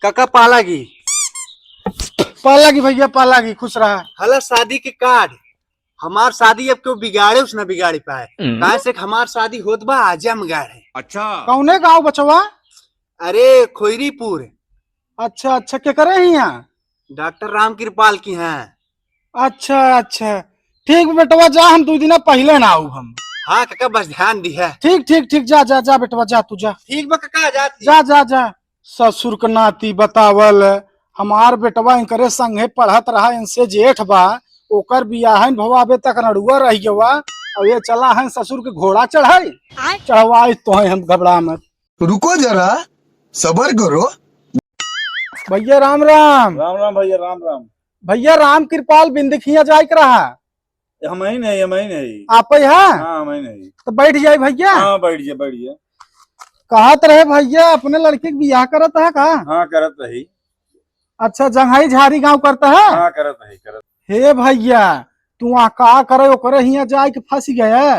काका पालागी पालागी भैया पालागी, खुश रहा। हला शादी के कार्ड। हमार शादी अब क्यों बिगाड़े उस न बिगाड़ी पाए। कहा से हमार शादी होत बा आजमगढ़ है। अच्छा कौने गाँव बचवा? अरे खोईरीपुर। अच्छा अच्छा, क्या करे हैं यहाँ? डॉक्टर राम कृपाल की हैं। अच्छा अच्छा, ठीक बेटवा जा, हम 2 दिन पहले ना आऊ हम। हाँ काका बस ध्यान दी है। ठीक ठीक ठीक, जा जा जा बेटवा, जा तू जा। ठीक बा काका जाती। जा जा जा। ससुर के नाती बतावल, हमार बेटवा इनकरे संगे पढ़त रहा, इनसे जेठ बा, ओकर बियाहन भवाबे तक नड़ुआ रह गवा, और ये चला है ससुर के घोड़ा चढ़ाई चढ़वाई तो है। हम घबरा मत, रुको जरा, सबर करो। भैया राम राम। राम राम भैया, राम राम। भैया राम कृपाल बिंदखिया जाए के रहा। हम ही नहीं। आप है हाँ हम ही नहीं। तो बैठ जाए भैया। हाँ बैठिए। कहत रहे भैया अपने लड़के के बियाह करत है का? हाँ करत रही। अच्छा, जंघई झारी गांव करता है। हाँ करत रही। हे भैया, तू वहाँ का करे, ओकरे हिया जाए के फंस गए।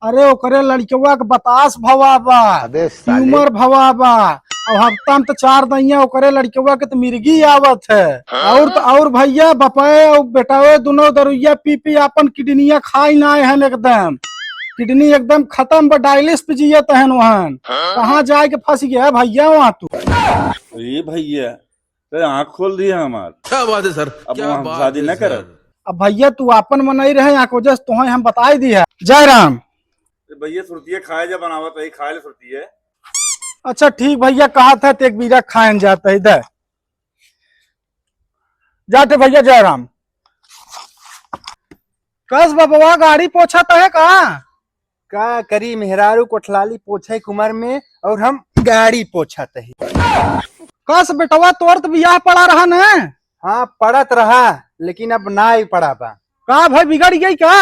अरे ओकरे लड़कवा के बतास भवाबा, ट्यूमर भवाबा, और हफ्ता में तो 4 दैया ओकरे लड़कवा के तो मिर्गी आवत है। और भैया बपाए और बेटावे दोनों दरुइया पी पी अपन किडनिया खाई ना है एकदम। किडनी एकदम खत्म, पर डायलिस पे जिये तहन वहन। कहाँ जाए के फंस गया भैया वहाँ तू? ये भैया तो आँख खोल दिया हमार। क्या बात है सर, अब क्या हम बात शादी है न सर। करब। अब भैया तू अपन मनाई रहे यहाँ को जस तुम्हें हम बताई दी है। जय राम। भैया सुरती खाए जब बनावत है, खाए ले सुरती है। अच्छा ठीक भैया, कहा था एक बीरा खाए जाता है इधर जाते भैया। जय राम। कस बबवा गाड़ी पोछा तो है का करी मेहरारू कोठलाली पोछे कुमर में, और हम गाड़ी पोछत है। कस बेटवा तोर तो बियाह पड़ा रहा न? हाँ पड़त रहा, लेकिन अब ना ही पड़ा बा। का भाई बिगड़ गई का?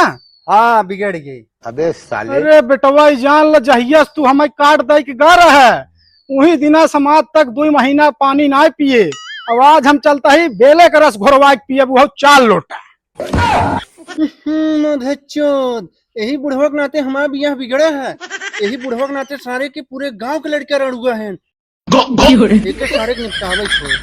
हाँ बिगड़ गई। अरे बेटवा जान ल, जहिया तू हमें काट दे के गा रहा है, वही दिना समाज तक 2 महीना पानी ना पिए। अब आज हम चलता ही बेले का रस घोरवा के पिए, वो 4 लोटा। धच्चोद, यही बुढ़वा के नाते हमारा बियाह बिगड़ा है। यही बुढ़वा के नाते सारे के पूरे गांव के लड़के रड़ुआ हैं। सारे के निपटावे छोड़।